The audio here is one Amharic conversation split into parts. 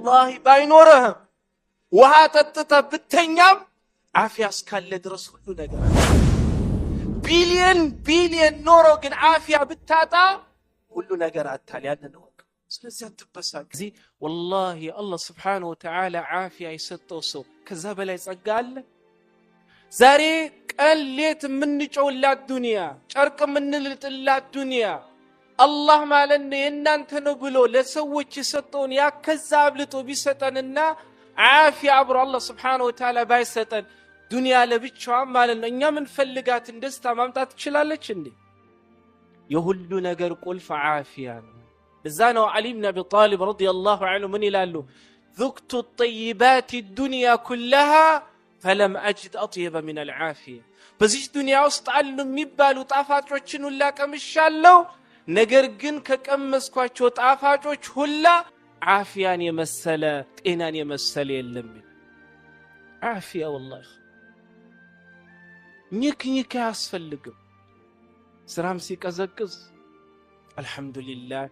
والله باينورهم وهاتتت بتنيام عافية اسكال درس كل ነገር ቢሊየን ኖሮ ግን عافية ብታጣ ሁሉ ነገር አታል ያንን ነው ስለዚህ አትበሳጭ እዚ والله الله سبحانه وتعالى عافية يسطው ሰው ከዛ በላይ ጸጋ አለ ዛሬ ቀሌት ምንጮውላት ዱንያ ጨርቅ ምንልጥላት ዱንያ አላህ ማለት ነው የናንተ ነው ብሎ ለሰዎች የሰጠውን ያከዛ አብልጦ ቢሰጠንና عافية አብሮ الله سبحانه وتعالى ባይሰጠን ዱንያ ለብቻዋ ማለት ነው እኛ ምን ፈልጋትን ደስታ ማምጣት ትችላለች እንዴ የሁሉ ነገር ቁልፍ عافية ነው ለዛ ነው علي بن ابي طالب رضي الله عنه ምን ይላሉ ذقت الطيبات الدنيا كلها فلم اجد اطيب من العافية በዚህ ዱንያ ውስጥ አሉ የሚባሉ ጣፋጮችን ሁላ ቀምሻለሁ ነገር ግን ከቀመስኳቸው ጣፋጮች ሁላ عافيان የመሰለ ጤናን የመሰለ የለም عافية والله ኒክ ያስፈልግም ስራም ሲቀዘቅዝ አልহামዱሊላህ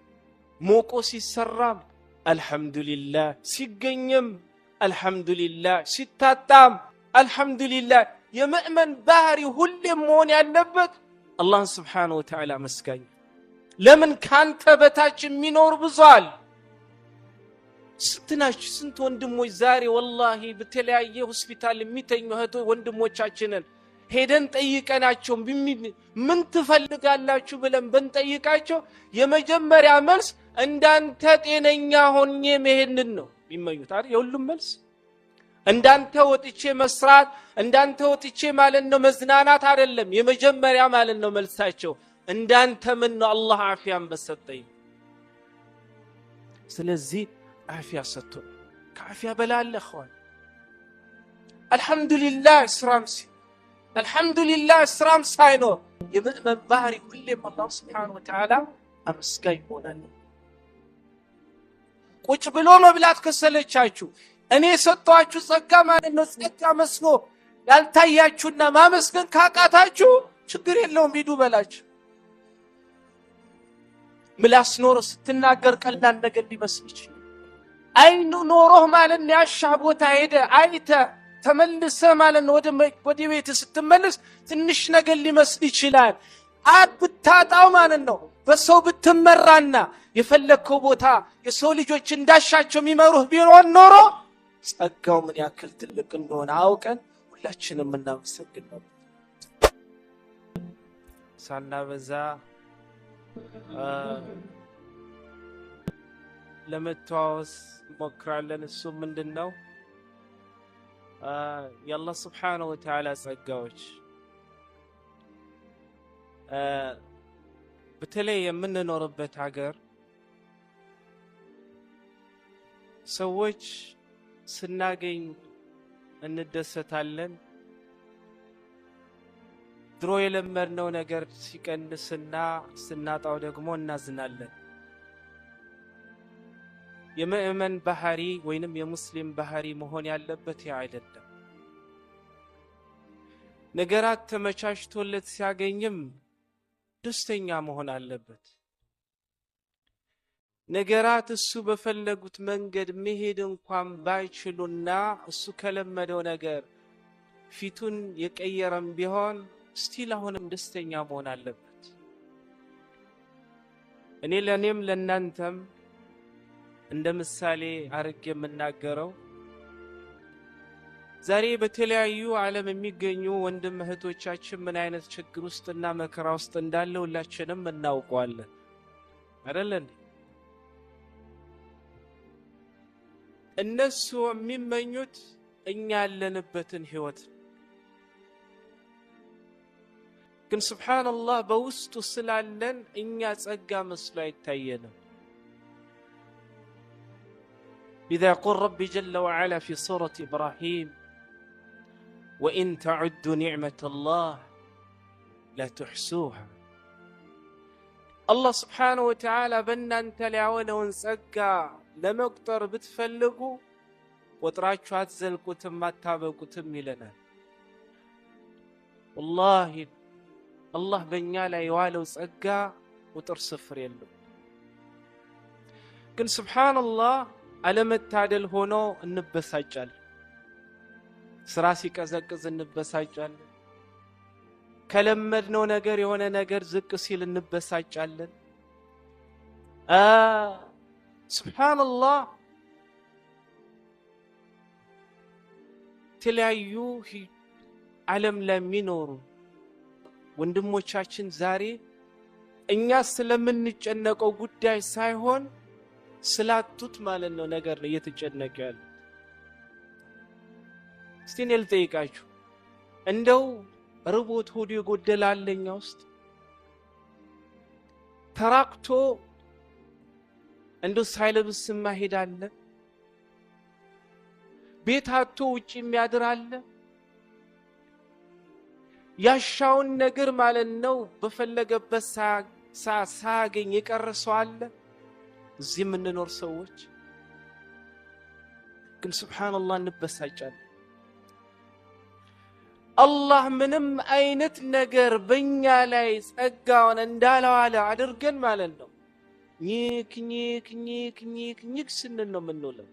ሞቆ ሲሰራም አልহামዱሊላህ ሲገኝም አልহামዱሊላህ ሲታጣም አልহামዱሊላህ የሙእሚን ባህሪ ሁሌም መሆን ያለበት አላህ Subhanahu Wa Ta'ala መስጋኝ ለምን ካንተ በታች የሚኖር ብዙል ስንት ወንድሞች ዛሬ والله በተለያየ ሆስፒታል የሚተኙ እህቶ ወንድሞቻችንን ሄደን ጠይቀናቸው ምን ትፈልጋላችሁ ብለን በንጠይቃቸው የመጀመሪያ መልስ እንዳንተ ጤነኛ ሆኜ መሄድን ነው የሚመኙት አይደል የሁሉም መልስ እንዳንተ ወጥቼ መስራት እንዳንተ ወጥቼ ማለት ነው መዝናናት አይደለም የመጀመሪያ ማለት ነው መልሳቸው እንዳንተ ምን ነው አላህ عافيان በሰጠኝ ስለዚህ عافية ሰጥቶ ከعافية በላለ ኸዋን አልহামዱሊላህ ስራምሲ አልহামዱሊላህ ስራም ሳይኖር የሙእሚን ባህሪ ሁሌም አላህ Subhanahu Wa Ta'ala አመስጋኝ ሆነን ቁጭ ብሎ መብላት ከሰለቻችሁ እኔ ሰጣችሁ ጸጋ ማለት ነው ጸጋ መስሎ ያልታያችሁና ማመስገን ካቃታችሁ ችግር የለውም ሂዱ በላችሁ ምላስ ኖሮ ስትናገር ቀላል ነገር ሊመስል ይችላል አይኑ ኖሮህ ማለት ነው ያሻህ ቦታ ሄደ አይተ ተመልሰ ማለት ነው ወደ ቤት ስትመለስ ትንሽ ነገር ሊመስል ይችላል አብታጣው ማለት ነው በሰው ብትመራና የፈለከው ቦታ የሰው ልጆች እንዳሻቸው የሚመሩህ ቢሆን ኖሮ ጸጋው ምን ያክል ትልቅ እንደሆነ አውቀን ሁላችንም እናመሰግን ነው ሳናበዛ ለመተዋወስ ሞክራለን እሱ ምንድነው የአላህ Subhanahu Wa Ta'ala ጸጋዎች በተለይ የምንኖርበት ሀገር ሰዎች ስናገኝ እንደሰታለን ድሮ የለመድነው ነገር ሲቀንስና ስናጣው ደግሞ እናዝናለን የሙእሚን ባህሪ ወይንም የሙስሊም ባህሪ መሆን ያለበት አይደለም ነገራት ተመቻችቶለት ሲያገኝም ደስተኛ መሆን አለበት ነገራት እሱ በፈለጉት መንገድ መሄድ እንኳን ባይችሉና እሱ ከለመደው ነገር ፊቱን የቀየረም ቢሆን ስቲል አሁንም ደስተኛ መሆን አለበት እኔ ለኔም ለናንተም እንደ ምሳሌ አርጌ የምናገረው ዛሬ በተለያዩ ዓለም የሚገኙ ወንድም እህቶቻችን ምን አይነት ችግር ውስጥና መከራ ውስጥ እንዳለ ሁላችንም እናውቀዋለን አይደል እነሱ የሚመኙት እኛ ያለንበትን ህይወት ግን ሱብሃንአላህ በውስጡ ስላለን እኛ ጸጋ መስሎ አይታየንም إذا يقول ربي جل وعلا في سورة إبراهيم وإن تعدوا نعمة الله لا تحسوها الله سبحانه وتعالى بنا أنت لعونا ونسقى لما اقتر بتفلقوا وتراجعوا هتزلقوا تما تابقوا تمي لنا والله الله بنيالا يوالو سقى وترصفر يلو كن سبحان الله አለመታደል ሆኖ እንበሳጫለን። ስራ ሲቀዘቅዝ እንበሳጫለን። ከለመድነው ነገር የሆነ ነገር ዝቅ ሲል እንበሳጫለን። ሱብሃንአላህ ተለያዩ ዓለም ለሚኖሩ ወንድሞቻችን ዛሬ እኛ ስለምንጨነቀው ጉዳይ ሳይሆን ስላጡት ማለት ነው ነገር ነው እየተጨነቀ ያለው። እስቲ እኔ ልጠይቃችሁ፣ እንደው ርቦት ሆዱ የጎደላለኛ ውስጥ ተራቅቶ እንደው ሳይለብስ ማሄድ አለ? ቤት አጥቶ ውጪ የሚያድር አለ? ያሻውን ነገር ማለት ነው በፈለገበት ሳያገኝ የቀረሰው አለ? እዚህ የምንኖር ሰዎች ግን ሱብሃንአላህ እንበሳጫለን። አላህ ምንም አይነት ነገር በእኛ ላይ ጸጋውን እንዳላዋለ አድርገን ማለት ነው ኒክ ኒክ ኒክ ኒክ ኒክ ስንል ነው የምንውለው።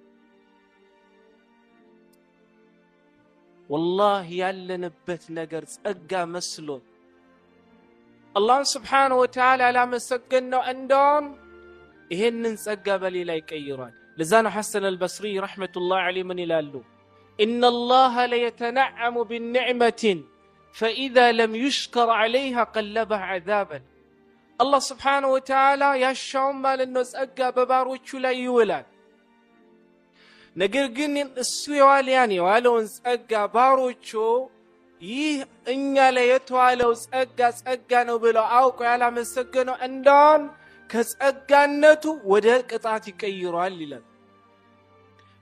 ወላሂ ያለንበት ነገር ጸጋ መስሎን አላህ ሱብሓነሁ ወተዓላ ላመሰገነው እንደውም ይሄንን ጸጋ በሌላ ይቀይራል። ለዛ ነው ሐሰን አልበስሪ ረሕመቱላሂ ዐለይሂ ምን ይላሉ? ኢነላህ ለየተነዐሙ ቢኒዕመቲን ፈኢዛ ለም ዩሽከር ዐለይሃ ቀለበሃ ዐዛበን። አላህ ሱብሓነሁ ወተዓላ ያሻውን ማለት ነው ጸጋ በባሮቹ ላይ ይውላል። ነገር ግን እሱ የዋለውን ጸጋ ባሮቹ ይህ እኛ ላይ የተዋለው ጸጋ ነው ብለው አውቀው ያላመሰገነው እንደውም ከጸጋነቱ ወደ ቅጣት ይቀይሯል ይላል።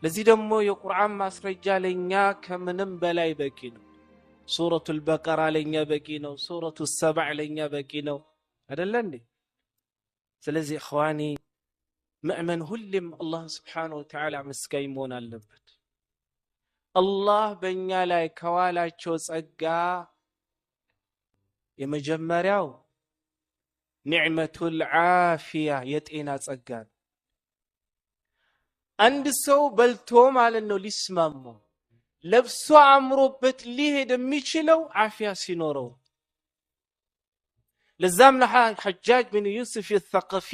ለዚህ ደግሞ የቁርአን ማስረጃ ለኛ ከምንም በላይ በቂ ነው። ሱረቱል በቀራ ለኛ በቂ ነው። ሱረቱ ሰብዕ ለኛ በቂ ነው አይደል እንዴ? ስለዚህ እኽዋኒ ምእመን ሁሌም አላህ ስብሓነሁ ወተዓላ መስጋኝ መሆን አለበት። አላህ በእኛ ላይ ከዋላቸው ጸጋ የመጀመሪያው ኒዕመቱል ዓፊያ የጤና ጸጋ። አንድ ሰው በልቶ ማለት ነው ሊስማማው ለብሶ አምሮበት ሊሄድ የሚችለው ዓፊያ ሲኖረው። ለዛም ሐጃጅ ብን ዩሱፍ አልተቀፊ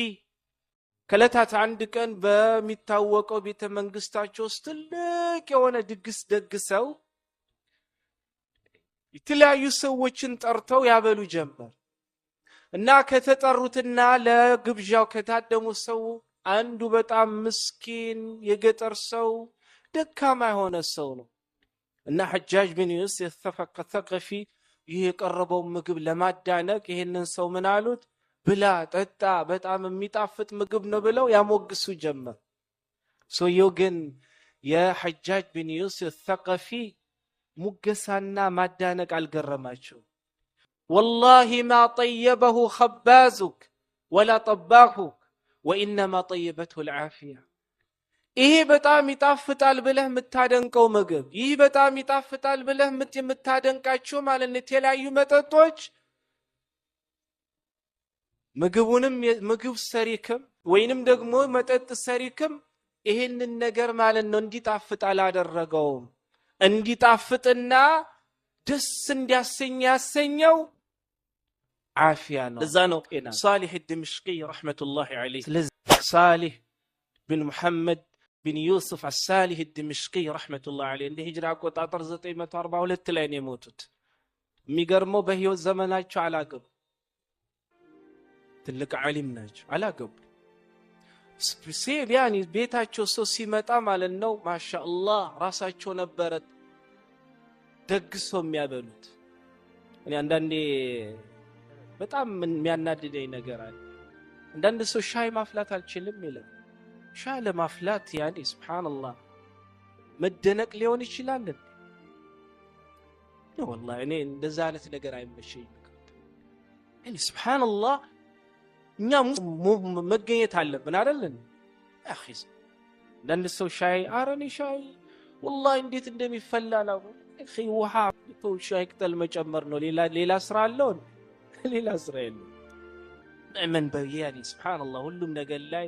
ከለታት አንድ ቀን በሚታወቀው ቤተ መንግስታቸው ውስጥ ትልቅ የሆነ ድግስ ደግሰው የተለያዩ ሰዎችን ጠርተው ያበሉ ጀመር እና ከተጠሩትና ለግብዣው ከታደሙ ሰው አንዱ በጣም ምስኪን የገጠር ሰው ደካማ የሆነ ሰው ነው እና ሐጃጅ ብን ዩሱፍ አልተቀፊ ይህ የቀረበው ምግብ ለማዳነቅ ይሄንን ሰው ምን አሉት? ብላ ጠጣ፣ በጣም የሚጣፍጥ ምግብ ነው ብለው ያሞግሱ ጀመር። ሰውየው ግን የሐጃጅ ብን ዩሱፍ አልተቀፊ ሙገሳና ማዳነቅ አልገረማቸው። ወላሂ ማ ጠየበሁ ኸባዙክ ወላ ጠባኹክ ወኢነማ ጠየበትሁ አልዓፊያ። ይሄ በጣም ይጣፍጣል ብለህ የምታደንቀው ምግብ፣ ይህ በጣም ይጣፍጣል ብለህ የምታደንቃቸው ማለት ነው የተለያዩ መጠጦች ምግብ ሰሪክም ወይንም ደግሞ መጠጥ ሰሪክም ይሄንን ነገር ማለት ነው እንዲጣፍጥ አላደረገውም። እንዲጣፍጥና ደስ እንዲያሰኝ ያሰኘው ዓፊያ ነው። ለዛ ነው ሳሊህ ድምሽቂ ረሕመቱላሂ ዐለይሂ ሳሊህ ብን ሙሐመድ ብን ዩሱፍ አሳሊህ ድምሽቂ ረሕመቱላሂ ዐለይሂ እንደ ሂጅራ አቆጣጠር 942 ላይ ነው የሞቱት። የሚገርመው በህይወት ዘመናቸው አላገቡ፣ ትልቅ ዓሊም ናቸው፣ አላገቡ። ያኒ ቤታቸው ሰው ሲመጣ ማለት ነው ማሻአላህ ራሳቸው ነበረ ደግሰው የሚያበሉት። እኔ አንዳንዴ በጣም የሚያናድደኝ ነገር አለ። አንዳንድ ሰው ሻይ ማፍላት አልችልም ይላል። ሻይ ለማፍላት ያኒ ሱብሃንአላህ መደነቅ ሊሆን ይችላል። ወላሂ እኔ እንደዛ አይነት ነገር አይመቸኝም። እኔ ሱብሃንአላህ እኛ መገኘት አለብን አይደል? አኺ አንዳንድ ሰው ሻይ አረኔ ሻይ ወላሂ እንዴት እንደሚፈላ ነው። አኺ ውሃ ሻይ ቅጠል መጨመር ነው። ሌላ ስራ አለው? ሌላ ስራ የለም። ምን በያኒ ሱብሃንአላህ ሁሉም ነገር ላይ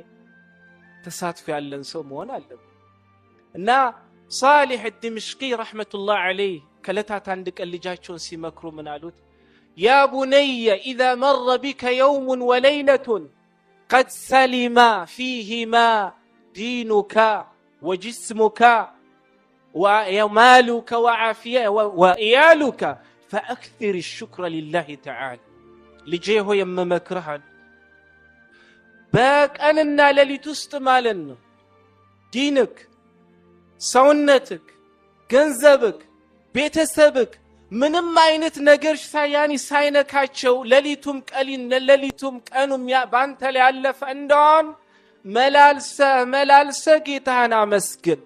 ተሳትፎ ያለን ሰው መሆን አለብን። እና صالح الدمشقي رحمة الله عليه كلتات عندك اللي جاتشون سيمكرو من قالوت يا بني إذا مر بك يوم وليلة قد سلم فيهما دينك وجسمك ومالك وإيالك فأكثر الشكر لله تعالى لجيه يممكرها باك أننا للي تستمالن دينك سونتك ገንዘብክ ቤተሰብክ ምንም አይነት ነገር ሳያኒ ሳይነካቸው ለሊቱም ቀሊን ለሊቱም ቀኑም ባንተ ላይ ያለፈ እንደውን መላልሰ ጌታህን አመስግን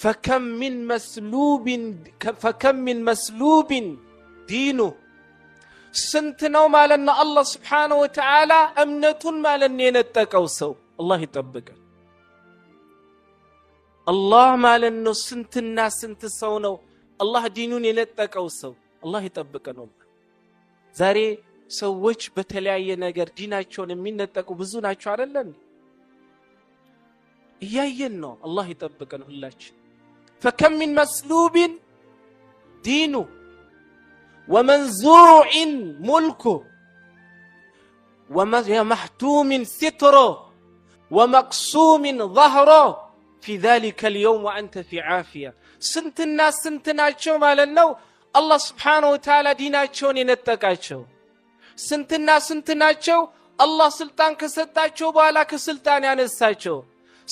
فكم من مسلوب دينه ስንት ነው ማለት ነው አላህ Subhanahu Wa Ta'ala እምነቱን ማለት ነው የነጠቀው ሰው አላህ ይጠብቀን الله ማለት ነው ስንትና ስንት ሰው ነው አላህ ዲኑን የነጠቀው ሰው አላህ ይጠብቀን ዛሬ ሰዎች በተለያየ ነገር ዲናቸውን የሚነጠቁ ብዙ ናቸው አይደለም እያየን ነው አላህ ይጠብቀን ሁላችን فكم من مسلوب دينه ومنزوع ملكه ومحتوم ستره ومقسوم ظهره في ذلك اليوم وأنت في عافية سنت الناس سنتناچو مالنو الله سبحانه وتعالى ديناچون ينتقاچو سنت الناس سنتناچو الله سلطان كسطاچو بالا كسلطان ያነሳቸው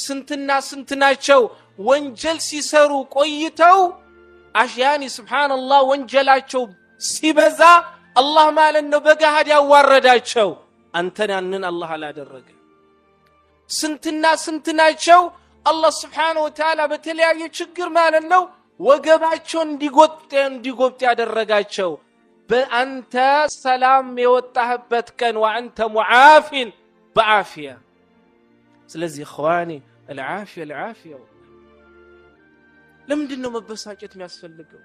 سنت الناس سنتناچو ወንጀል ሲሰሩ ቆይተው አሽያኒ سبحان الله ወንጀላቸው ሲበዛ الله ማለነው በጋሃድ ያዋረዳቸው አንተን ያንን الله አላደረገ ስንትና ስንትናቸው الله سبحانه وتعالى በተለያየ ችግር ማለት ነው ወገባቸው እንዲጎብጥ ያደረጋቸው በአንተ ሰላም የወጣህበት ቀን وانت معاف بعافيه ስለዚህ اخواني العافيه ለምንድነው መበሳጨት የሚያስፈልገው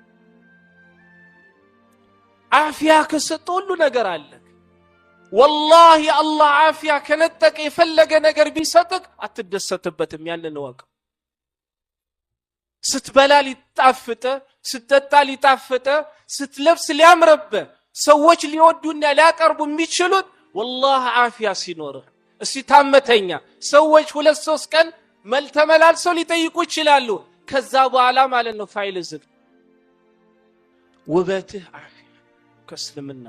عافيه ከሰጠ ሁሉ ነገር አለ والله الله عافيه كنتك يفلق نجر بيساتك اتدستبتم ያንን ወቅ ስትበላ ሊጣፍጥ ስትጠጣ ሊጣፍጥ ስትለብስ ሊያምርብ ሰዎች ሊወዱና ሊያቀርቡ የሚችሉት والله عافيه ሲኖር እስቲ ታመተኛ ሰዎች 2-3 ቀን መልተመላልሰው ሊጠይቁ ይችላሉ ከዛ በኋላ ማለት ነው ፋይል ዝግ ውበትህ عافيه ከስልምና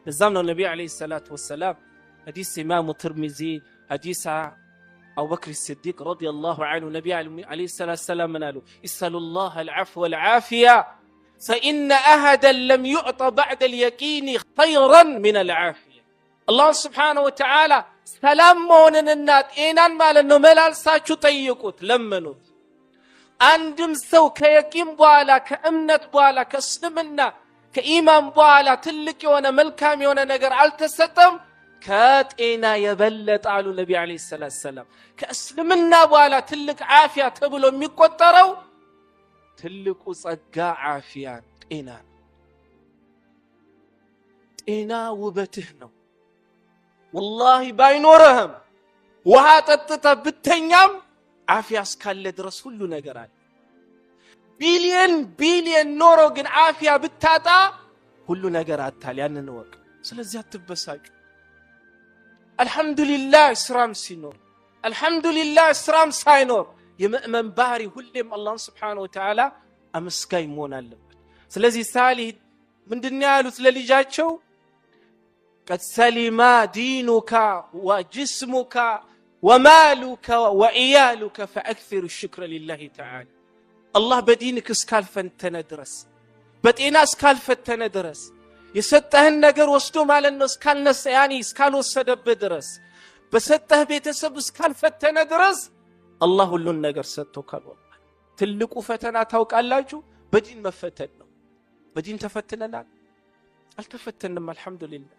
الزمن النبي عليه الصلاة والسلام حديث إمام الترمذي حديث أبو بكر الصديق رضي الله عنه النبي عليه الصلاة والسلام قالوا اسألوا الله العفو والعافية فإن أحدا لم يعطى بعد اليقين خيرا من العافية الله سبحانه وتعالى سلام مونن النات إينان مالنو ملالساچو طيقوت لمنوت عندم سو كيقين بوالا كأمنت بوالا كسلمنا كإيمان بوالا تلك يوانا ملكام يوانا نقر عالتستم كاتئنا يبلت على النبي عليه الصلاة والسلام كأسلمنا بوالا تلك عافية تبلو ميقوترو تلك وصقا عافية إنا وبتهنو والله باينورهم وهاتتتا بالتنيام عافية اسكالة رسول نقران بيليون نورو جن عافية بالتاتا كله نجار تالي نوك سلزيات تبساج الحمد لله إسرام سينور الحمد لله إسرام ساينور يمأمن باري هلم الله سبحانه وتعالى أمسكاي مونا اللب سلزي سالي من دنيالو سلالي جاتشو قد سلما دينك وجسمك ومالك وإيالك فأكثر الشكر لله تعالى الله بدينك اسكال فتنا درس بدينا اسكال فتنا درس يسطهن ነገር ወስዶ ማለት ነው እስካል ነስ ያኒ እስካል ወሰደብ ድረስ በሰጠህ ቤተሰብ እስካል ፈተነ ድረስ الله ሁሉን ነገር ሰጥቶካል ወላሂ ትልቁ ፈተና ታውቃላችሁ በዲን መፈተን ነው በዲን ተፈትነናል አልተፈተንም አልহামዱሊላህ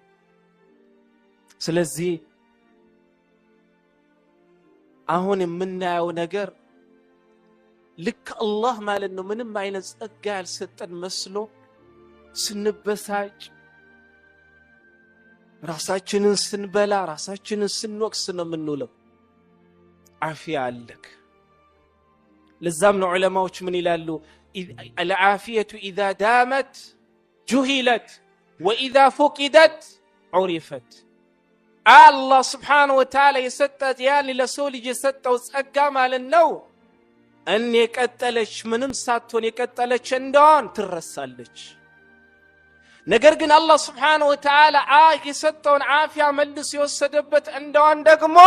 ስለዚህ አሁን የምናየው ነገር ልክ አላህ ማለት ነው ምንም አይነት ጸጋ ያልሰጠን መስሎ ስንበሳጭ ራሳችንን ስንበላ ራሳችንን ስንወቅስ ነው የምንውለው ዓፊያ አለክ ለዛም ነው ዑለማዎች ምን ይላሉ العافية إذا دامت جهلت وإذا فقدت عرفت الله سبحانه وتعالى يسطت يعني لسو ልጅ የሰጠው ጸጋ ማለት ነው እን የቀጠለች ምንም ሳትሆን የቀጠለች እንደሆን ትረሳለች ነገር ግን አላህ Subhanahu Wa Ta'ala የሰጠውን ዓፊያ መልስ የወሰደበት እንደሆን ደግሞ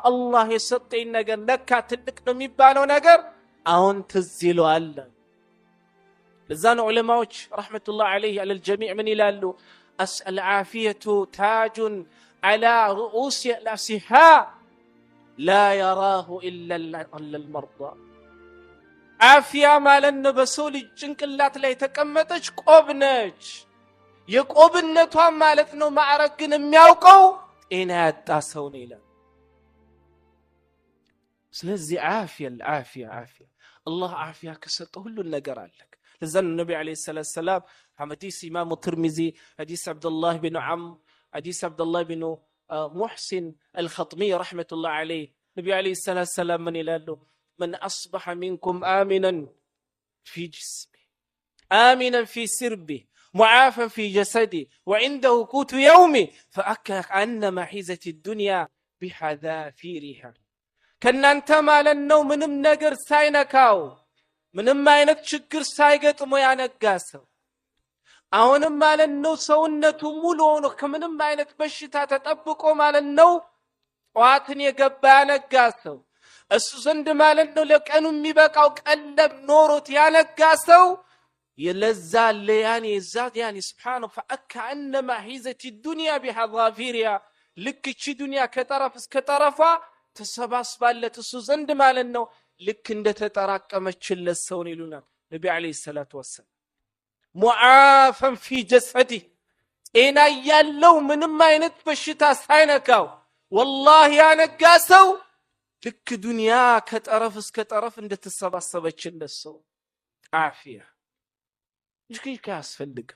አላህ የሰጠኝ ነገር ለካ ትልቅ ነው የሚባለው ነገር አሁን ትዝ ይለዋል ለዛ ነው ዑለማዎች ረህመቱላህ ዐለይሂ አለል ጀሚዕ ምን ይላሉ العافية تاج على رؤوس الأصحاء لا يراه إلا المرضى عافية مالن بسول ጭንቅላት ላይ ተቀመጠች ቆብነች የቆብነቷ ማለት ነው ማዕረግን የሚያውቀው ጤና ያጣ ሰው ነው ይላል ስለዚህ ዓፊያ الله عافية كسطه كل النجر عليك لذن النبي عليه الصلاة والسلام حديث إمام الترمذي حديث عبد الله بن حديث عبد الله بن محسن الخطمي رحمة الله عليه النبي عليه الصلاة والسلام من يلاله من أصبح منكم آمنا في جسمه آمنا في سربه معافا في جسده وعنده قوت يومه فأكأنما حيزت الدنيا بحذافيرها ከናንተ ማለት ነው ምንም ነገር ሳይነካው ምንም አይነት ችግር ሳይገጥሞ ያነጋሰው አሁንም ማለት ነው ሰውነቱ ሙሉ ሆኖ ከምንም አይነት በሽታ ተጠብቆ ማለት ነው ጧትን የገባ ያነጋሰው እሱ ዘንድ ማለት ነው ለቀኑ የሚበቃው ቀለብ ኖሮት ያነጋሰው يلزال يعني الذات يعني سبحانه فأكأنما حيزت الدنيا بحذافيرها لك شي دنيا كطرف كطرفا ተሰባስባለት እሱ ዘንድ ማለት ነው ልክ እንደ ተጠራቀመችለት ሰው ነው ይሉናል ነብዩ አለይሂ ሰላቱ ወሰለም ሙዓፈን ፊ ጀሰዲ ጤና ያለው ምንም አይነት በሽታ ሳይነካው والله ያነጋሰው ልክ ዱንያ ከጠረፍ እስከ ጠረፍ እንደተሰባሰበችለት ሰው ዓፊያ ይህ ያስፈልግ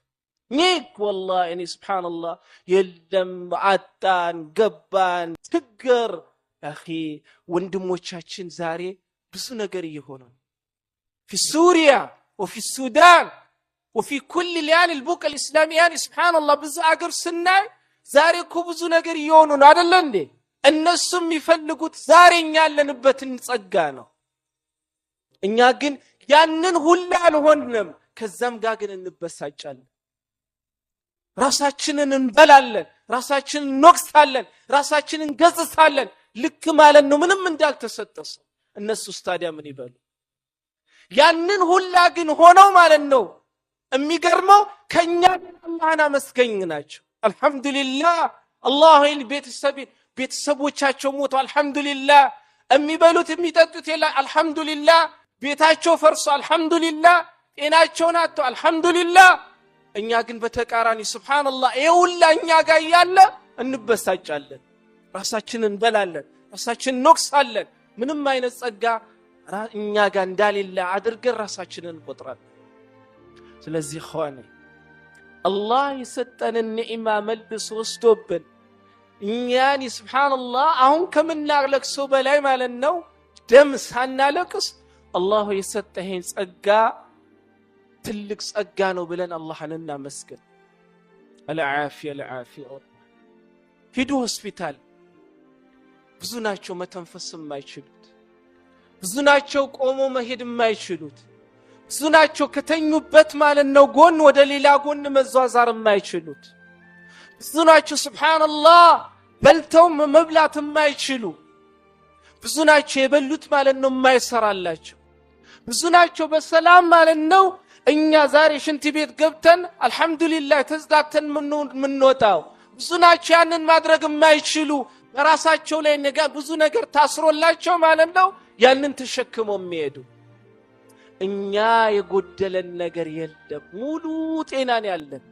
ኒክ والله እኔ ሱብሃንአላህ የለም አጣን ገባን ችግር أخي وندموቻችን ዛሬ ብዙ ነገር እየሆነ في سوريا وفي السودان وفي كل يعني البوق الإسلامي يعني سبحان الله ብዙ አገር ስናይ ዛሬ እኮ ብዙ ነገር እየሆነ ነው አይደል እንዴ እነሱም ይፈልጉት ዛሬኛ ያለንበትን ጸጋ ነው እኛ ግን ያንን ሁሉ አልሆንም ከዛም ጋር ግን እንበሳጫለን ራሳችንን እንበላለን ራሳችንን እንወቅሳለን ራሳችንን ገጽሳለን ልክ ማለት ነው ምንም እንዳልተሰጠሰ እነሱ ስታዲያ ምን ይበሉ ያንን ሁላ ግን ሆነው ማለት ነው የሚገርመው ከኛ አላህና መስገኝ ናቸው አልহামዱሊላህ አላህ ቤተሰቦቻቸው ሞቱ አልহামዱሊላህ የሚበሉት የሚጠጡት የለ አልহামዱሊላህ ቤታቸው ፈርሶ አልহামዱሊላህ ጤናቸውን አጥቶ አልহামዱሊላህ እኛ ግን በተቃራኒ ሱብሃንአላህ ይሁላ እኛ ጋር ያለ እንበሳጫለን ራሳችንን እንበላለን ራሳችንን እንወቅሳለን ምንም አይነት ጸጋ እኛ ጋር እንዳሌለ አድርገን ራሳችንን እንቆጥራለን ስለዚህ ኸዋኔ አላህ የሰጠንን ኒዕማ መልስ ወስዶብን እኛን ሱብሃንአላህ አሁን ከምናለቅሰው በላይ ማለት ነው ደም ሳናለቅስ አላህ የሰጠህን ጸጋ ትልቅ ጸጋ ነው ብለን አላህን እናመስግን العافية ሂዱ ሆስፒታል ብዙ ናቸው መተንፈስ የማይችሉት ብዙ ናቸው ቆሞ መሄድ የማይችሉት ብዙ ናቸው ከተኙበት ማለት ነው ጎን ወደ ሌላ ጎን መዟዟር የማይችሉት ብዙ ናቸው ሱብሃንአላህ በልተው መብላት የማይችሉ ብዙ ናቸው የበሉት ማለት ነው የማይሰራላቸው ብዙ ናቸው በሰላም ማለት ነው እኛ ዛሬ ሽንት ቤት ገብተን አልহামዱሊላህ ተዝዳተን ምንወጣው ብዙ ናቸው ያንን ማድረግ የማይችሉ በራሳቸው ላይ ብዙ ነገር ታስሮላቸው ማለት ነው ያንን ተሸክመው የሚሄዱ እኛ የጎደለን ነገር የለም ሙሉ ጤናን ያለን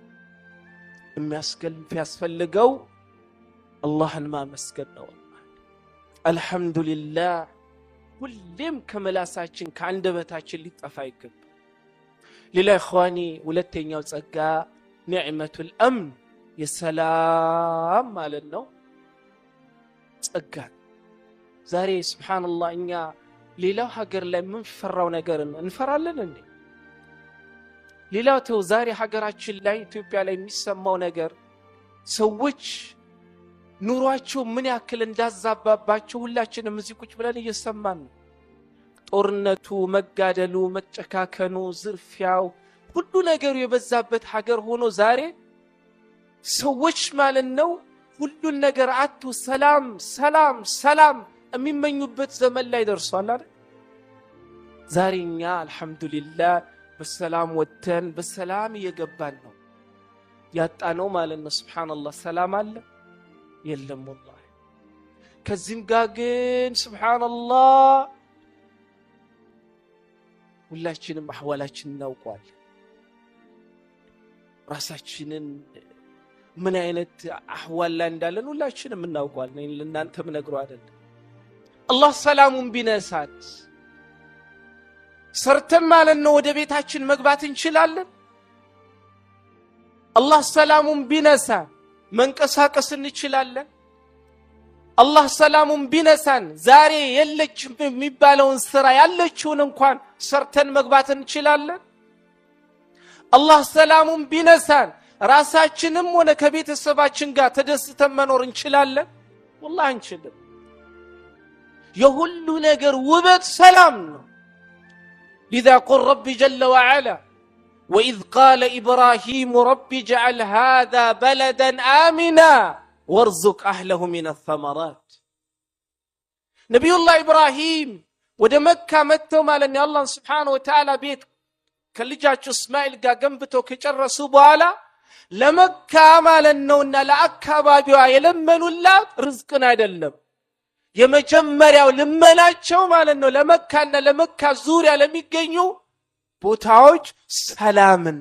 የሚያስፈልገው አላህን ማመስገን ነው አልহামዱሊላህ ሁሌም ከመላሳችን ከአንደበታችን ሊጠፋ ይገባል ሌላ ኢኽዋኒ ሁለተኛው ጸጋ ኒዕመቱል አምን የሰላም ማለት ነው ጸጋ ዛሬ ሱብሃንአላህ እኛ ሌላው ሀገር ላይ ምን ፈራው ነገር እንፈራለን እንዴ? ሌላው ተው ዛሬ ሀገራችን ላይ ኢትዮጵያ ላይ የሚሰማው ነገር ሰዎች ኑሯቸው ምን ያክል እንዳዛባባቸው ሁላችንም እዚህ ቁጭ ብለን እየሰማን ነው። ጦርነቱ፣ መጋደሉ፣ መጨካከኑ፣ ዝርፊያው ሁሉ ነገሩ የበዛበት ሀገር ሆኖ ዛሬ ሰዎች ማለት ነው ሁሉን ነገር አጡ ሰላም ሰላም ሰላም የሚመኙበት ዘመን ላይ ደርሷል አይደል? ዛሬኛ አልহামዱሊላህ በሰላም ወተን በሰላም እየገባን ነው። ያጣነው ማለት ነው ሱብሃንአላህ ሰላም አለ የለም والله። ከዚህም ጋር ግን ሱብሃንአላህ ሁላችንም አህዋላችንን እናውቀዋለን። ራሳችንን ምን አይነት አህዋል ላይ እንዳለን ሁላችንም እናውቀዋለን። ለእናንተም ነግሮ አይደለም። አላህ ሰላሙን ቢነሳት ሰርተን ማለት ነው ወደ ቤታችን መግባት እንችላለን? አላህ ሰላሙን ቢነሳ መንቀሳቀስ እንችላለን? አላህ ሰላሙን ቢነሳን ዛሬ የለችም የሚባለውን ስራ ያለችውን እንኳን ሰርተን መግባት እንችላለን? አላህ ሰላሙን ቢነሳን ራሳችንም ሆነ ከቤተሰባችን ጋር ተደስተን መኖር እንችላለን? والله አንችልም። የሁሉ ነገር ውበት ሰላም ነው። لذا قل ربي جل وعلا وإذ قال إبراهيم ربي اجعل هذا بلدا آمنا وارزق أهله من الثمرات. نبي الله إبراهيم ወደ መካ መጥተው ማለት ነው አላህ Subhanahu Wa Ta'ala ቤት ከልጃቸው እስማኤል ጋር ገንብተው ከጨረሱ በኋላ ለመካ ማለት ነውና ለአካባቢዋ የለመኑላት ርዝቅን አይደለም። የመጀመሪያው ልመናቸው ማለት ነው ለመካና ለመካ ዙሪያ ለሚገኙ ቦታዎች ሰላምን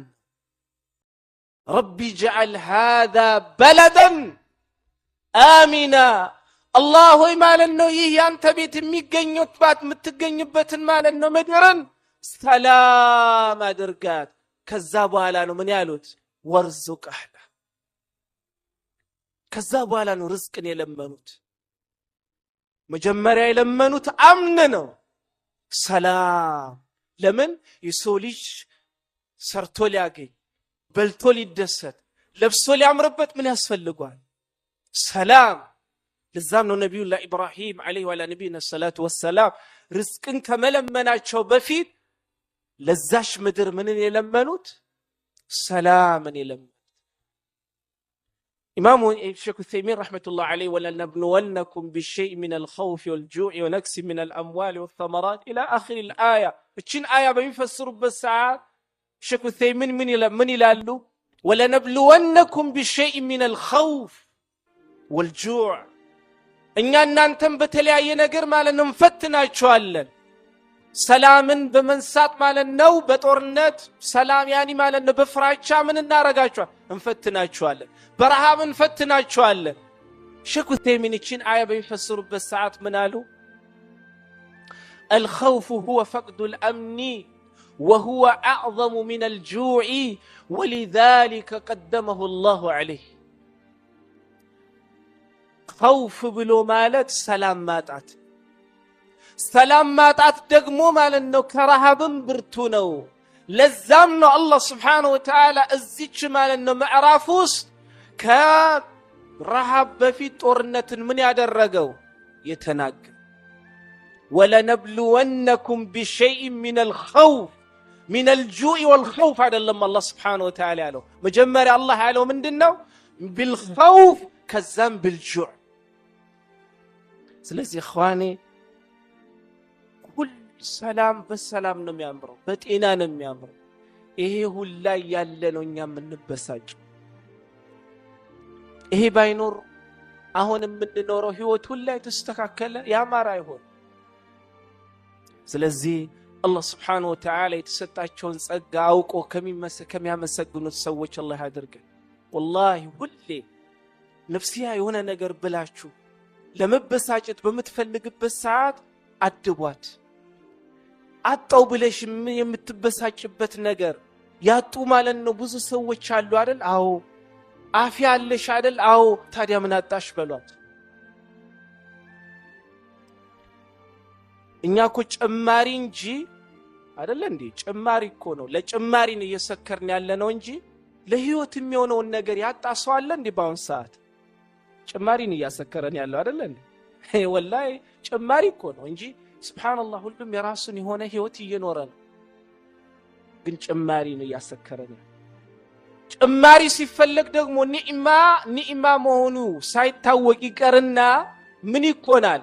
ربي اجعل هذا بلدا آمنا الله ማለት ነው ይህ ያንተ ቤት የሚገኙበት የምትገኝበትን ማለት ነው ምድርን ሰላም አድርጋት። ከዛ በኋላ ነው ምን ያሉት ወርዙቅ አህላ። ከዛ በኋላ ነው ርዝቅን የለመኑት። መጀመሪያ የለመኑት አምን ነው ሰላም። ለምን የሰው ልጅ ሰርቶ ሊያገኝ በልቶ ሊደሰት ለብሶ ሊያምርበት ምን ያስፈልጋል? ሰላም። ለዛም ነው ነብዩላህ ኢብራሂም አለይሂ ወላ ነብይና ሰላቱ ወሰላም ርዝቅን ከመለመናቸው በፊት ለዛሽ ምድር ምንን የለመኑት? ሰላምን የለመኑት። ኢማሙ ሼክ ዑሰይሚን ረህመቱላህ ዐለይሂ ወለነብሉወነኩም ቢሸይእ ሚነል ኸውፊ ወልጁዕ ወነክሲ ሚነል አምዋል ወተመራት ኢላ አኺሪል አያ። እቺን አያ በሚፈስሩበት ሰዓት ሼክ ዑሰይሚን ምን ይላሉ? ወለነብሉወነኩም ቢሸይእ ሚነል ኸውፍ ወልጁዕ፣ እኛ እናንተም በተለያየ ነገር ማለት ነው እንፈትናችኋለን። ሰላምን በመንሳት ማለት ነው በጦርነት ሰላም ያኒ ማለት ነው በፍራቻ ምን እናረጋችኋል? እንፈትናችኋለን። በረሃብ እንፈትናችኋለን። ሼክ ዑሰይሚን እቺን አያ በሚፈስሩበት ሰዓት ምን አሉ? الخوف هو فقد الأمن وهو أعظم من الجوع ولذلك قدمه الله عليه. خوف ብሎ ማለት ሰላም ማጣት፣ ሰላም ማጣት ደግሞ ማለት ነው ከረሃብም ብርቱ ነው። ለዛም ነው አላህ Subhanahu Wa Ta'ala እዚች ማለት ነው ምዕራፍ ውስጥ ከረሃብ በፊት ጦርነትን ምን ያደረገው የተናገረ። ወለነብሉወነኩም ቢሸይእ ሚነል ኸውፍ ሚነል ጁዕ ወልኸውፍ አይደለም አላህ Subhanahu Wa Ta'ala ያለው። መጀመሪያ አላህ ያለው ምንድነው? ቢልኸውፍ ከዛም ቢልጁዕ። ስለዚህ ኢኽዋኔ ሁሉ ሰላም በሰላም ነው የሚያምረው፣ በጤና ነው የሚያምረው። ይሄ ሁላ ያለ ነው እኛ የምንበሳጭ። ይሄ ባይኖር አሁን የምንኖረው ህይወት ሁላ የተስተካከለ ያማረ አይሆን። ስለዚህ አላህ Subhanahu Wa Ta'ala የተሰጣቸውን ጸጋ አውቆ ከሚያመሰግኑት ሰዎች አላህ ያድርገን። ወላሂ ሁሌ ነፍሲያ የሆነ ነገር ብላችሁ ለመበሳጨት በምትፈልግበት ሰዓት አድቧት። አጣው ብለሽ የምትበሳጭበት ነገር ያጡ ማለት ነው ብዙ ሰዎች አሉ አይደል? አዎ። አፊያ አለሽ አይደል? አዎ። ታዲያ ምን አጣሽ በሏት። እኛ እኮ ጭማሪ እንጂ አይደለ እንዴ? ጭማሪ እኮ ነው። ለጭማሪ ነው እየሰከርን ያለ ነው እንጂ ለህይወት የሚሆነውን ነገር ያጣሰው አለ እንዴ? ባውን ሰዓት ጭማሪ ነው እያሰከረን ያለው አይደለ እንዴ? ወላሂ ጭማሪ እኮ ነው እንጂ ሱብሃንአላህ ሁሉም የራሱን የሆነ ህይወት እየኖረ ነው። ግን ጭማሪ ነው እያሰከረን ያለው። ጭማሪ ሲፈለግ ደግሞ ኒዕማ መሆኑ ሳይታወቅ ይቀርና ምን ይኮናል?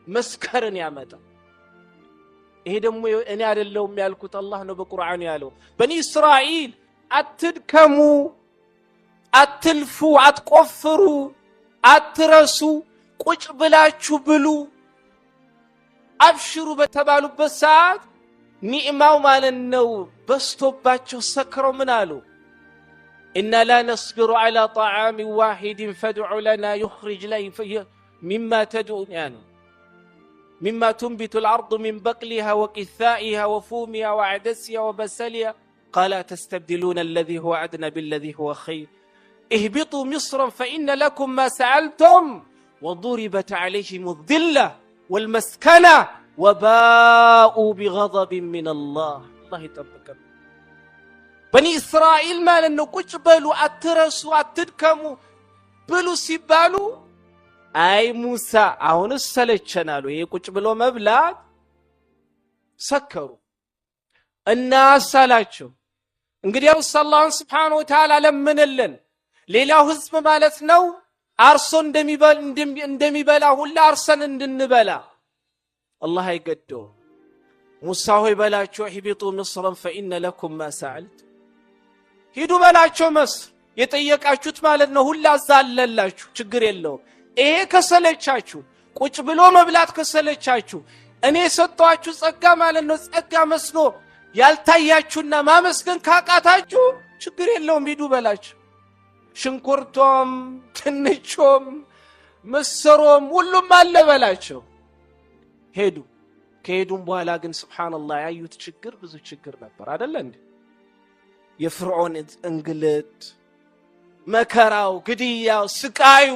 መስከረን ያመጣል። ይሄ ደግሞ እኔ አይደለሁም ያልኩት አላህ ነው በቁርአኑ ያለው። በኒ እስራኤል አትድከሙ፣ አትልፉ፣ አትቆፍሩ፣ አትረሱ፣ ቁጭ ብላችሁ ብሉ፣ አብሽሩ በተባሉበት ሰዓት ኒዕማው ማለት ነው በስቶባቸው ሰክረው ምን አሉ? ኢና ላ ነስቢሩ ዐላ ጠዓም ዋሂድ ፈድዑ ለና ዩኽሪጅ ሚማ ተድዑና مما تنبت الأرض من بقلها وقثائها وفومها وعدسها وبسلها قال تستبدلون الذي هو أدنى بالذي هو خير اهبطوا مصرا فإن لكم ما سألتم وضربت عليهم الذلة والمسكنة وباءوا بغضب من الله يتبكر بني إسرائيل ما لأنه كجبلوا أترسوا أتدكموا بلو سيبالوا አይ ሙሳ አሁንስ ሰለቸናሉ። ይሄ ቁጭ ብሎ መብላት ሰከሩ እና አሳላቸው። እንግዲያው አላህን Subhanahu Wa Ta'ala ለምንልን ሌላው ህዝብ ማለት ነው አርሶ እንደሚበላ ሁላ አርሰን እንድንበላ አላህ አይገደው። ሙሳ ሆይ በላቸው ሂቢጡ ምስረን فإن لكم ما سألت ሂዱ በላቸው መስር የጠየቃችሁት ማለት ነው ሁላ አዛለላችሁ ችግር የለውም። ይሄ ከሰለቻችሁ ቁጭ ብሎ መብላት ከሰለቻችሁ እኔ ሰጣችሁ ጸጋ ማለት ነው ጸጋ መስሎ ያልታያችሁና ማመስገን ካቃታችሁ ችግር የለውም ሂዱ በላችሁ። ሽንኩርቶም ትንቾም መስሮም ሁሉም አለ በላቸው። ሄዱ። ከሄዱም በኋላ ግን ሱብሃንአላህ ያዩት ችግር ብዙ ችግር ነበር አይደል እንዴ? የፍርዖን እንግልት፣ መከራው፣ ግድያው፣ ስቃዩ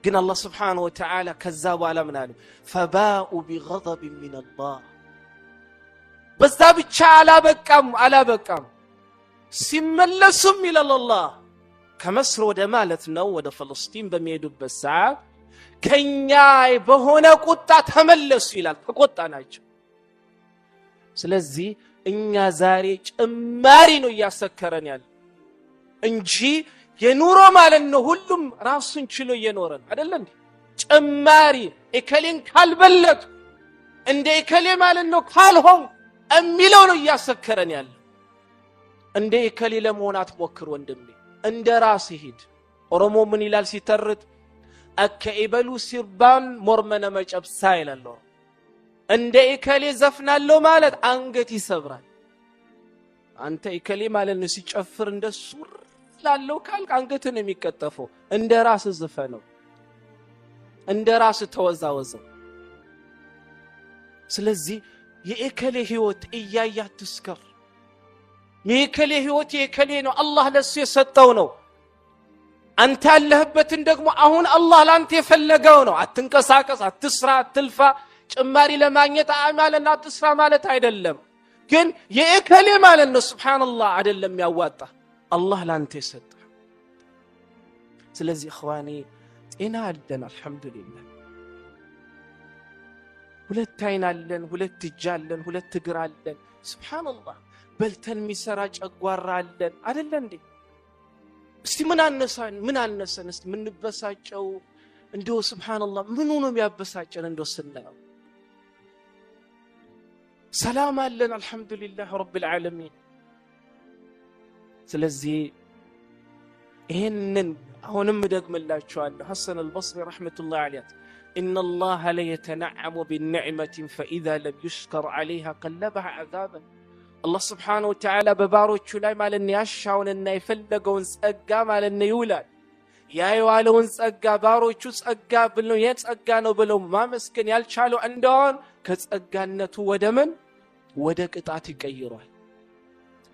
ግን አላህ Subhanahu Wa Ta'ala ከዛ በኋላ ምን አሉ? فباءوا بغضب من الله በዛ ብቻ አላበቃም ሲመለሱም ይላል አላህ ከመስር ወደ ማለት ነው ወደ ፍልስጤም በሚሄዱበት ሰዓት ከኛ በሆነ ቁጣ ተመለሱ ይላል። ተቆጣናቸው። ስለዚህ እኛ ዛሬ ጭማሪ ነው እያሰከረን ያለ እንጂ የኑሮ ማለት ነው ሁሉም ራሱን ችሎ እየኖረ ነው አይደል እንዴ? ጭማሪ እከሌን ካልበለጡ እንደ እከሌ ማለት ነው ካልሆን እሚለው ነው እያሰከረን ያለ። እንደ እከሌ ለመሆን አትሞክር ወንድሜ፣ እንደ ራስህ ሂድ። ኦሮሞ ምን ይላል ሲተርት? አከኢበሉ ሲርባን ሞርመነ መጨብሳ ይላል። እንደ እከሌ ዘፍናለው ማለት አንገት ይሰብራል። አንተ እከሌ ማለት ነው ሲጨፍር እንደሱ ላለው ካልክ አንገትን የሚቀጠፈው እንደ ራስ ዘፈነው እንደ ራስ ተወዛወዘው። ስለዚህ የእከሌ ህይወት እያያት ትስከር። የእከሌ ህይወት የእከሌ ነው፣ አላህ ለሱ የሰጠው ነው። አንተ ያለህበትን ደግሞ አሁን አላህ ላንተ የፈለገው ነው። አትንቀሳቀስ፣ አትስራ፣ አትልፋ። ጭማሪ ለማግኘት አማለና አትስራ ማለት አይደለም። ግን የእከሌ ማለት ነው ሱብሃንአላህ አይደለም ያዋጣ አላህ ላንተ የሰጠ። ስለዚህ እخواني ጤና አለን አልহামዱሊላህ። ሁለት አይን አለን፣ ሁለት እጅ አለን፣ ሁለት እግር አለን። ሱብሃንአላህ በልተን የሚሰራ ጨጓራ አለን አይደል እንዴ? እስቲ ምን አነሰን እስቲ ምን በሳጨው እንደው ሱብሃንአላህ ምን ሆኖ የሚያበሳጨን እንደው ስናየው ሰላም አለን አልহামዱሊላህ ረብል ዓለሚን። ስለዚህ ይሄንን አሁንም ደግምላችኋለሁ ሐሰን አልበስሪ ረህመቱላህ ዐለይሂ إن الله لا يتنعم بالنعمة فإذا لم يشكر عليها قلبها عذابا الله سبحانه وتعالى بباروቹ ላይ ማለት ያሻውንና የፈለገውን ጸጋ ማለት ይውላል። ያይዋለውን ጸጋ ባሮቹ ጸጋ ብለው የጸጋ ነው ብለው ማመስገን ያልቻለው እንደሆነ ከጸጋነቱ ወደ ምን ወደ ቅጣት ይቀይራል።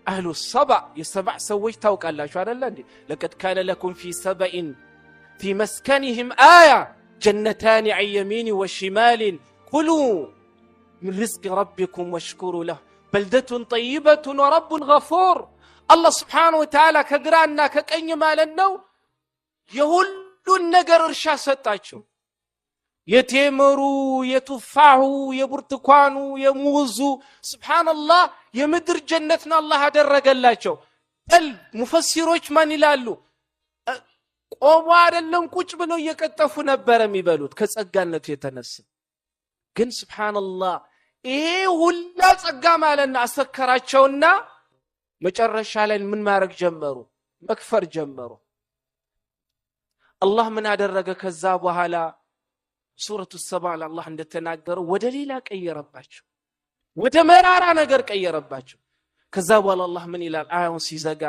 أهل السبع يسبع سويش توقعلاش አይደል እንዴ? لقد كان لكم في سبع في مسكنهم آية جنتان عن يمين وشمال كلوا من رزق ربكم واشكروا له بلدة طيبة ورب غفور الله سبحانه وتعالى كقرانا كقኝ ማለት ነው የሁሉን ነገር እርሻ ሰጣቸው የቴምሩ የቱፋሁ የብርቱካኑ የሙዙ ሱብሃንአላህ የምድር ጀነትን አላህ አደረገላቸው በል ሙፈሲሮች ማን ይላሉ ቆሞ አይደለም ቁጭ ብለው እየቀጠፉ ነበር የሚበሉት ከጸጋነቱ የተነሳ ግን ሱብሃንአላህ ይሄ ሁላ ጸጋ ማለና አሰከራቸውና መጨረሻ ላይ ምን ማድረግ ጀመሩ መክፈር ጀመሩ አላህ ምን አደረገ ከዛ በኋላ ሱረቱ ሰባ አላህ እንደተናገረው ወደ ሌላ ቀየረባቸው ወደ መራራ ነገር ቀየረባቸው ከዛ በኋላ አላህ ምን ይላል አያውን ሲዘጋ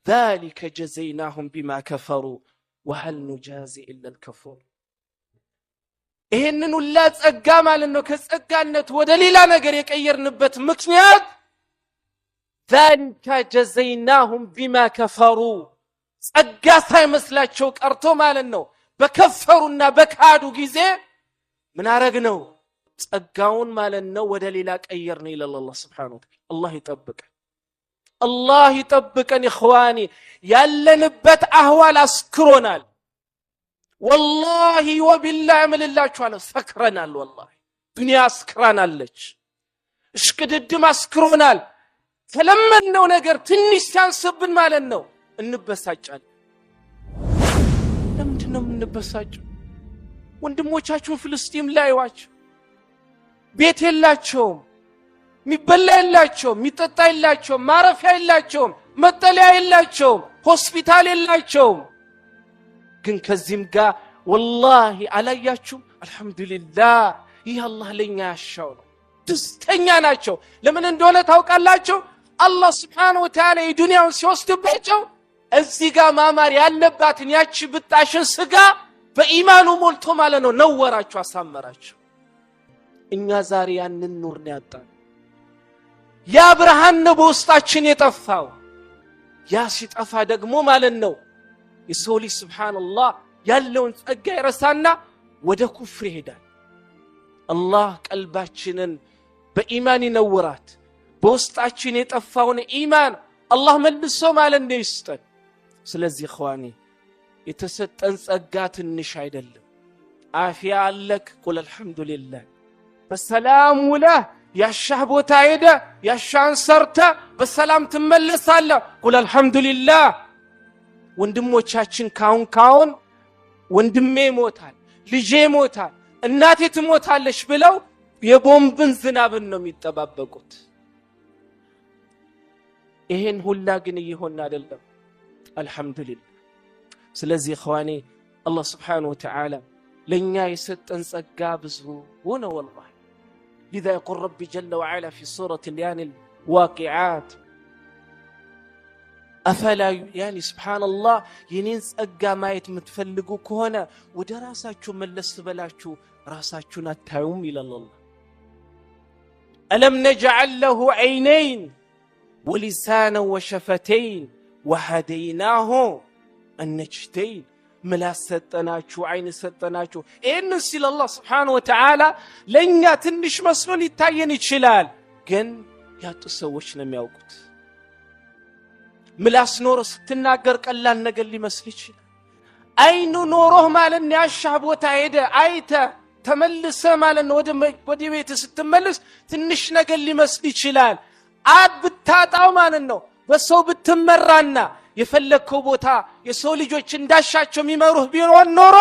ذلك جزيناهم بما كفروا وهل نجازي الا الكفور ይሄንን ሁላ ጸጋ ማለት ነው ከጸጋነት ወደ ሌላ ነገር የቀየርንበት ምክንያት ذلك جزيناهم بما كفروا ጸጋ ሳይመስላቸው ቀርቶ ማለት ነው በከፈሩና በካዱ ጊዜ ምን አረግነው ጸጋውን ማለት ነው ወደ ሌላ ቀየርነው ይላል አላህ Subhanahu Wa Ta'ala አላህ ይጠብቀን ኢኽዋኒ ያለንበት አህዋል አስክሮናል والله وبالله ምልላችሁ አለ ሰክረናል والله ዱንያ አስክራናለች እሽቅድድም አስክሮናል ተለመነው ነገር ትንሽ ሲያንስብን ማለት ነው እንበሳጫለን ለምንድነው እንበሳጨው ወንድሞቻችን ፍልስጤም ላይ ዋቸው ቤት የላቸውም ሚበላ የላቸውም ሚጠጣ የላቸውም ማረፊያ የላቸውም መጠለያ የላቸውም ሆስፒታል የላቸውም ግን ከዚህም ጋር والله አላያችሁ አልহামዱሊላህ ይህ አላህ ለኛ ያሻው ነው ደስተኛ ናቸው ለምን እንደሆነ ታውቃላችሁ አላህ Subhanahu Wa Ta'ala የዱንያውን ሲወስድባቸው እዚህ ጋር ማማር ያለባትን ያቺ ብጣሽን ስጋ በኢማኑ ሞልቶ ማለት ነው ነወራችሁ አሳመራችሁ እኛ ዛሬ ያንን ኑር ነው ያጣን ያ ብርሃን ነው በውስጣችን የጠፋው ያ ሲጠፋ ደግሞ ማለት ነው የሰው ልጅ Subhanallah ያለውን ጸጋ ይረሳና ወደ ኩፍር ይሄዳል አላህ ቀልባችንን በኢማን ይነውራት በውስጣችን የጠፋውን ኢማን አላህ መልሶ ማለት ነው ይስጠን ስለዚህ ኸዋኒ የተሰጠን ጸጋ ትንሽ አይደለም አፊያ አለክ ቁል አልহামዱሊላህ በሰላም ወላ ያሻህ ቦታ ሄደ ያሻን ሰርተ በሰላም ትመለሳለህ ቁል አልহামዱሊላህ ወንድሞቻችን ካሁን ወንድሜ ሞታል ልጄ ሞታል እናቴ ትሞታለች ብለው የቦምብን ዝናብን ነው የሚጠባበቁት ይሄን ሁላ ግን ይሆን አይደለም አልহামዱሊላህ ስለዚህ ኸዋኒ አላህ Subhanahu Wa Ta'ala ለኛ የሰጠን ጸጋ ብዙ ነው والله لذا يقول ربي جل وعلا في سورة الواقعات أفلا يعني سبحان الله ينين ጸጋ ማየት የምትፈልጉ ከሆነ ወደ ራሳችሁ መለስ በላችሁ ራሳችሁን አታዩም ይላል አላህ ألم نجعل له عينين ولسانا وشفتين وهديناه النجدين ملاس ሰጠናችሁ አይን ሰጠናችሁ ይሄን ሲል አላህ Subhanahu Wa Ta'ala ለኛ ትንሽ መስሎ ሊታየን ይችላል ግን ያጡ ሰዎች ነው የሚያውቁት ምላስ ኖሮ ስትናገር ቀላል ነገር ሊመስል ይችላል አይኑ ኖሮህ ማለት ያሻህ ቦታ ሄደ አይተ ተመልሰ ማለት ወደ ቤት ስትመለስ ትንሽ ነገር ሊመስል ይችላል አብታጣው ማለት ነው በሰው ብትመራና የፈለከው ቦታ የሰው ልጆች እንዳሻቸው የሚመሩህ ቢሆን ኖሮ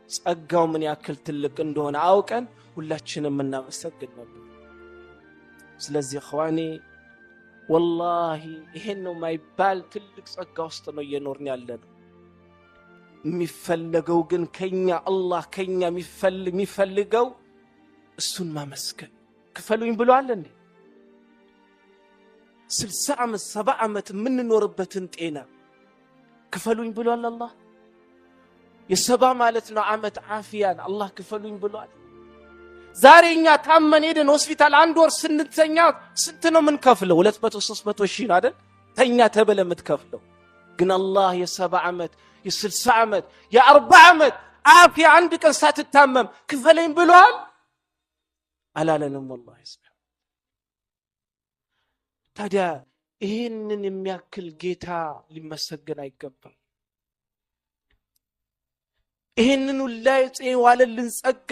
ጸጋው ምን ያክል ትልቅ እንደሆነ አውቀን ሁላችንም እናመሰግን ነበር ስለዚህ ኸዋኒ والله ይሄን ነው ማይባል ትልቅ ጸጋ ውስጥ ነው እየኖርን ያለነው የሚፈልገው ግን ከኛ አላህ ከኛ የሚፈልገው እሱን ማመስገን ክፈሉኝ ብሏል እንዴ 60 ዓመት 70 ዓመት የምንኖርበትን ጤና ክፈሉኝ ብሏል አላህ የሰባ ማለት ነው ዓመት አፊያን አላህ ክፈሉኝ ብሏል ዛሬኛ ታመን ሄደን ሆስፒታል አንድ ወር ስንተኛ ስንት ነው ምን ከፍለው 200 300 ሺህ አይደል ተኛ ተበለ የምትከፍለው ግን አላህ የ70 ዓመት የ60 ዓመት የ40 ዓመት አፊያ አንድ ቀን ሳትታመም ክፈለኝ ብሏል አላለንም والله ስብሐ ታዲያ ይህንን የሚያክል ጌታ ሊመሰገን አይገባም ይህንን ላይ ዋለልን ጸጋ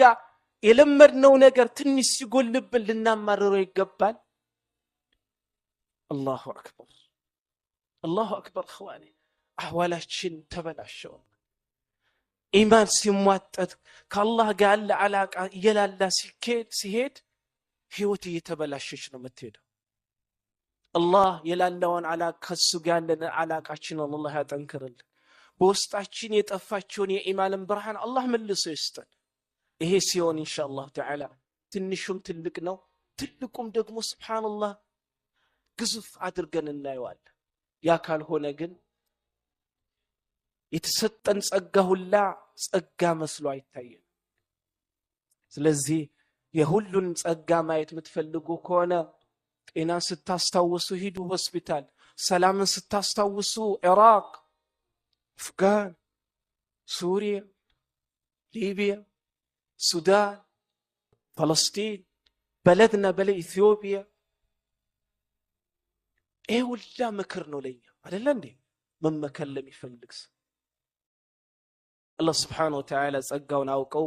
የለመድነው ነገር ትንሽ ሲጎልብን ልናማረረው ይገባል አላሁ አክበር አላሁ አክበር اخواني አህዋላችን ተበላሸው ኢማን ሲሟጠጥ ከአላህ ጋር ያለ አላቃ የላላ ሲሄድ ህይወት እየተበላሸች ነው የምትሄደው አላህ የላላውን አላቃ ከሱ ጋር ያለን አላቃችን አላህ ያጠንክርልን በውስጣችን የጠፋችውን የኢማንን ብርሃን አላህ መልሶ ይስጠን ይሄ ሲሆን ኢንሻአላህ ተዓላ ትንሹም ትልቅ ነው ትልቁም ደግሞ ሱብሃንአላህ ግዙፍ አድርገን እናየዋለን ያ ካልሆነ ግን የተሰጠን ጸጋ ሁላ ጸጋ መስሎ አይታየን ስለዚህ የሁሉን ጸጋ ማየት የምትፈልጉ ከሆነ ጤና ስታስታውሱ ሂዱ ሆስፒታል ሰላምን ስታስታውሱ ኢራቅ አፍጋን ሱሪያ ሊቢያ ሱዳን فلسطين بلدنا بلد إثيوبيا ايه ولا مكرنا ليا አይደለ እንዴ መመከለም ይፈልግስ الله سبحانه وتعالى ጸጋውን አውቀው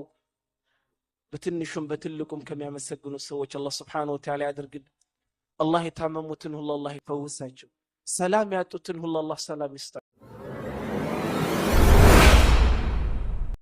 በትንሹም በትልቁም ከሚያመሰግኑ ሰዎች الله سبحانه وتعالى ያድርግልን الله የታመሙትን ሁሉ الله ይፈውሳቸው ሰላም ያጡትን ሁሉ الله ሰላም ይስጣቸው